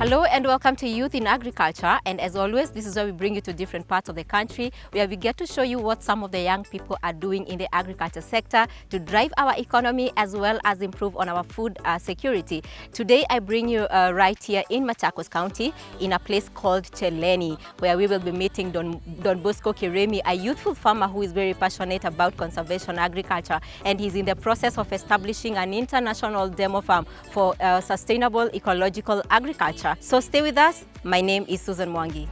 Hello and welcome to Youth in Agriculture, and as always this is where we bring you to different parts of the country where we get to show you what some of the young people are doing in the agriculture sector to drive our economy as well as improve on our food security. Today I bring you right here in Machakos County in a place called Cheleni, where we will be meeting Don Bosco Kiremi, a youthful farmer who is very passionate about conservation agriculture, and he's in the process of establishing an international demo farm for sustainable ecological agriculture. So stay with us. My name is Susan Mwangi.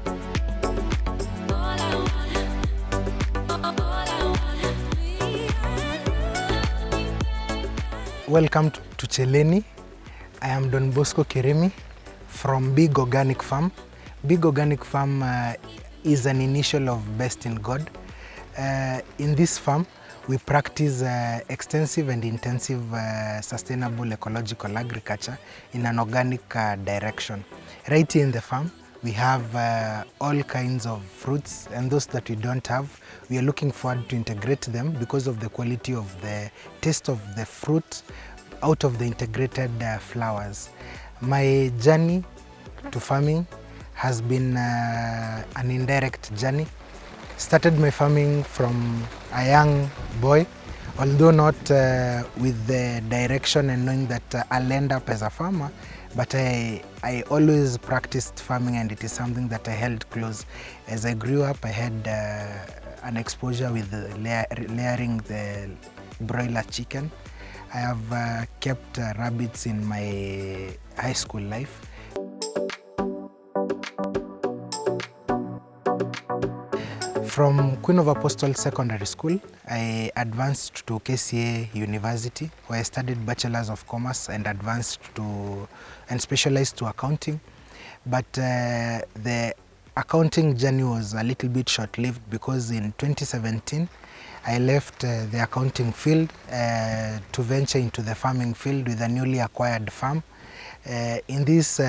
Welcome to Cheleni. I am Don Bosco Kiremi from Big Organic Farm. Big Organic Farm is an initial of Best in God. In this farm, we practice extensive and intensive sustainable ecological agriculture in an organic direction. Right here in the farm, we have all kinds of fruits, and those that we don't have, we are looking forward to integrate them because of the quality of the taste of the fruit out of the integrated flowers. My journey to farming has been an indirect journey. Started my farming from a young boy, although not with the direction and knowing that I'll end up as a farmer, but I always practiced farming, and it is something that I held close. As I grew up, I had an exposure with layering the broiler chicken. I have kept rabbits in my high school life. From Queen of Apostles Secondary School, I advanced to KCA University, where I studied Bachelor's of Commerce and advanced to and specialized to accounting. But the accounting journey was a little bit short-lived because in 2017, I left the accounting field to venture into the farming field with a newly acquired farm. In this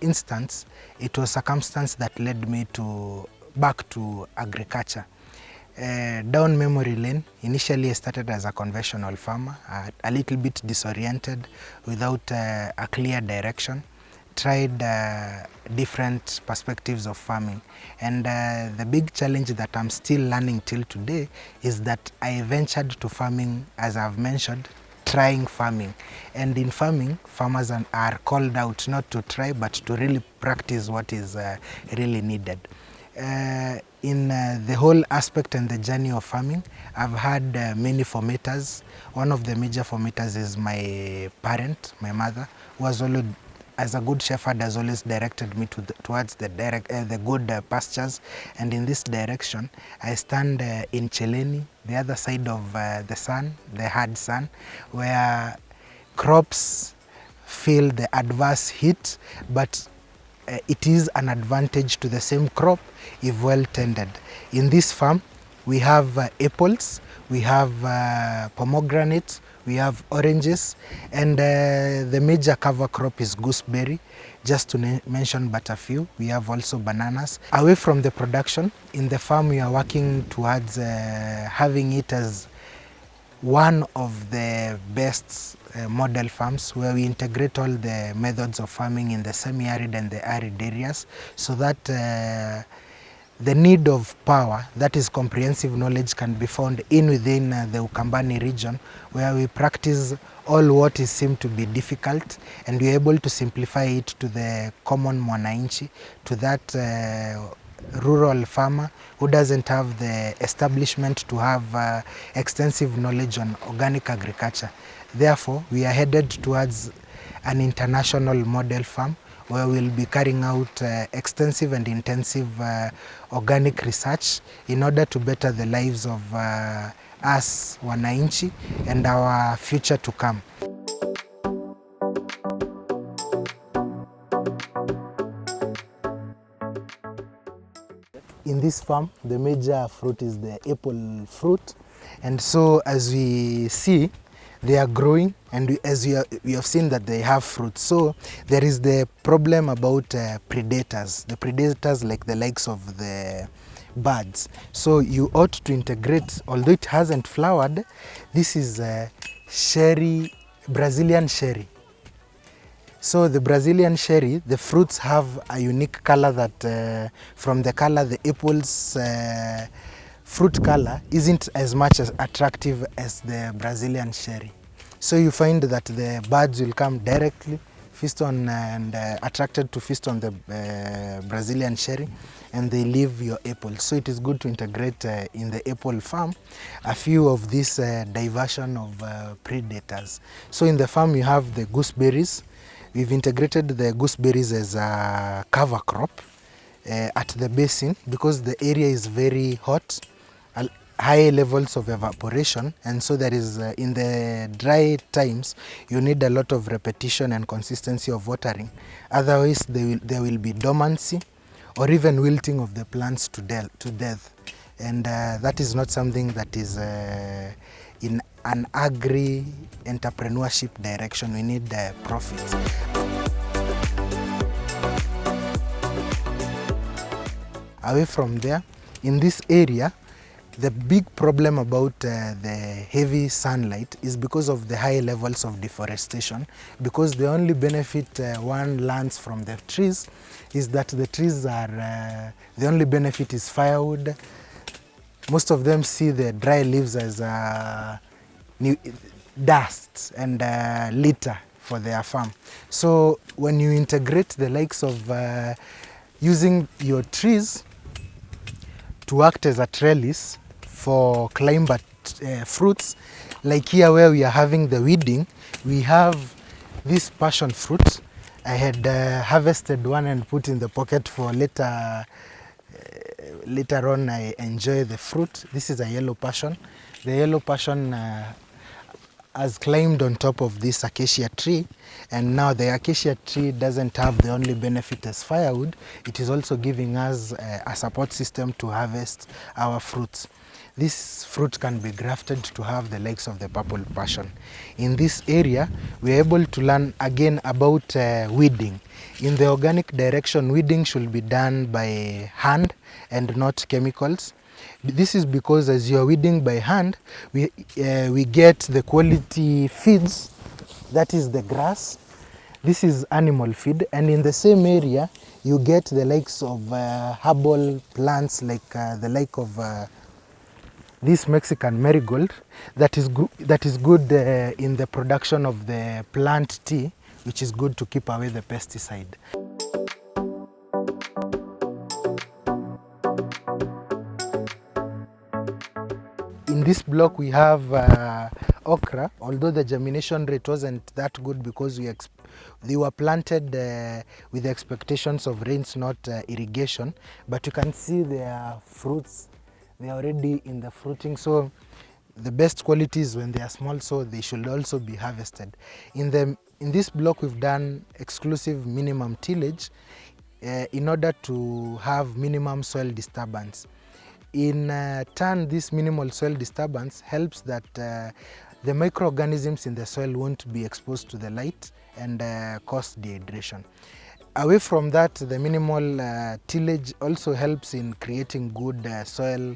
instance, it was circumstance that led me back to agriculture. Down memory lane, initially I started as a conventional farmer, a little bit disoriented, without a clear direction. Tried different perspectives of farming, and the big challenge that I'm still learning till today is that I ventured to farming, as I've mentioned, trying farming. And in farming, farmers are called out not to try but to really practice what is really needed. In the whole aspect and the journey of farming, I've had many formators. One of the major formators is my parent, my mother, who has always, as a good shepherd, has always directed me towards the good pastures. And in this direction, I stand in Cheleni, the other side of the sun, the hard sun, where crops feel the adverse heat, but it is an advantage to the same crop if well tended. In this farm, we have apples, we have pomegranates, we have oranges, and the major cover crop is gooseberry, just to mention but a few. We have also bananas. Away from the production, in the farm we are working towards having it as one of the best model farms, where we integrate all the methods of farming in the semi-arid and the arid areas, so that the need of power, that is comprehensive knowledge, can be found within the Ukambani region, where we practice all what is seemed to be difficult, and we are able to simplify it to the common mwananchi, to that rural farmer who doesn't have the establishment to have extensive knowledge on organic agriculture. Therefore, we are headed towards an international model farm, where we'll be carrying out extensive and intensive organic research in order to better the lives of us wananchi and our future to come. In this farm, the major fruit is the apple fruit, and so as we see, they are growing, and as we have seen that they have fruit. So there is the problem about predators, the predators like the likes of the birds. So you ought to integrate, although it hasn't flowered, this is cherry, Brazilian cherry. So the Brazilian cherry, the fruits have a unique color that from the color, the apple's fruit color isn't as much as attractive as the Brazilian cherry. So you find that the birds will come directly, feast on and attracted to feast on the Brazilian cherry, and they leave your apple. So it is good to integrate in the apple farm a few of this diversion of predators. So in the farm you have the gooseberries. We've integrated the gooseberries as a cover crop at the basin because the area is very hot, high levels of evaporation, and so there is in the dry times you need a lot of repetition and consistency of watering. Otherwise there will be dormancy or even wilting of the plants to death, and that is not something that is in an agri-entrepreneurship direction. We need profits. Away from there, in this area, the big problem about the heavy sunlight is because of the high levels of deforestation, because the only benefit one learns from the trees is that the trees are, the only benefit is firewood. Most of them see the dry leaves as dust and litter for their farm. So when you integrate the likes of using your trees to act as a trellis for climate fruits, like here where we are having the weeding, we have this passion fruit. I had harvested one and put in the pocket for later. Later on I enjoy the fruit. This is a yellow passion. The yellow passion has climbed on top of this acacia tree, and now the acacia tree doesn't have the only benefit as firewood, it is also giving us a support system to harvest our fruits. This fruit can be grafted to have the likes of the purple passion. In this area, we are able to learn again about weeding. In the organic direction, weeding should be done by hand and not chemicals. This is because as you are weeding by hand, we get the quality feeds, that is the grass. This is animal feed, and in the same area, you get the likes of herbal plants like the like of this Mexican marigold that is good in the production of the plant tea, which is good to keep away the pesticide. In this block we have okra, although the germination rate wasn't that good because they were planted with the expectations of rains, not irrigation, but you can see their fruits. They are already in the fruiting, so the best quality is when they are small, so they should also be harvested. In this block we've done exclusive minimum tillage in order to have minimum soil disturbance. In turn, this minimal soil disturbance helps that the microorganisms in the soil won't be exposed to the light and cause dehydration. Away from that, the minimal tillage also helps in creating good soil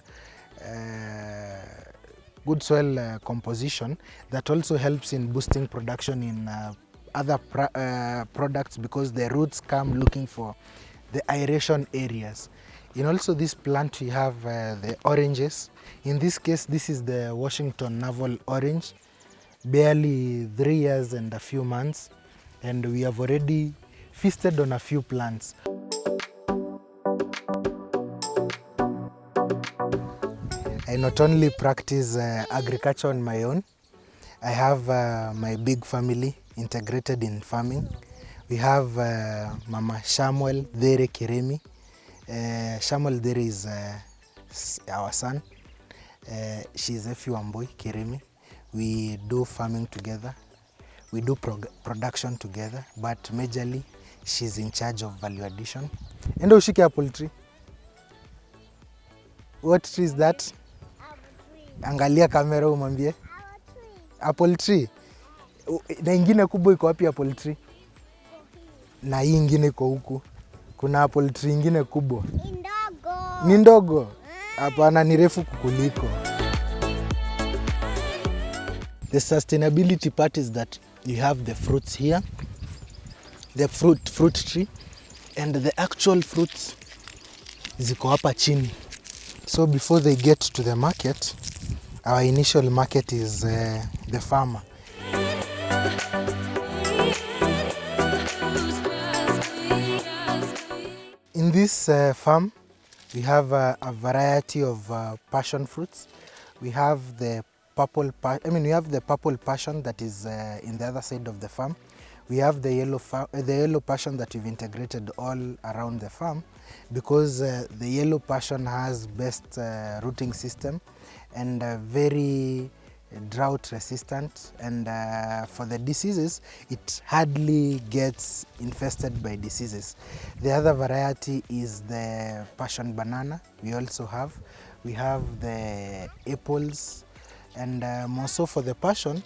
composition that also helps in boosting production in other products because the roots come looking for the aeration areas. In also this plant we have the oranges. In this case, this is the Washington Navel orange, barely 3 years and a few months, and we have already feasted on a few plants. I not only practice agriculture on my own, I have my big family integrated in farming. We have Mama Samuel Dere Kiremi. Samuel Dere is our son. She's Efi Wamboi Kiremi. We do farming together. We do production together, but majorly she's in charge of value addition. Endo ushike apple tree. What tree is that? Angalia kamera umwambie. Apple tree. Na ingine kubwa iko wapi apple tree? Na hii ingine iko huku. Kuna apple tree ingine kubwa. Ni ndogo. Hapana, ni refu kukuliko. The sustainability part is that you have the fruits here. the fruit tree, and the actual fruits ziko hapa chini. So before they get to the market, our initial market is the farmer. In this farm, we have a variety of passion fruits. We have the purple passion that is in the other side of the farm. We have the yellow passion that we've integrated all around the farm, because the yellow passion has best rooting system and very drought resistant, and for the diseases it hardly gets infested by diseases. The other variety is the passion banana. We have the apples, and more so for the passion,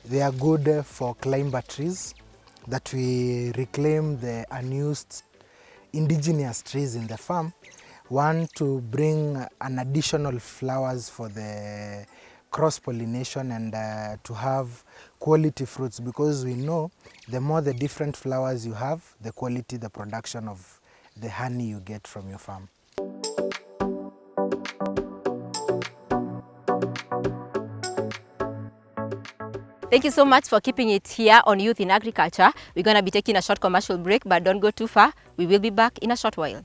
they are good for climber trees, that we reclaim the unused indigenous trees in the farm. One, to bring an additional flowers for the cross-pollination, and to have quality fruits, because we know the more the different flowers you have, the quality, the production of the honey you get from your farm. Thank you so much for keeping it here on Youth in Agriculture. We're going to be taking a short commercial break, but don't go too far. We will be back in a short while.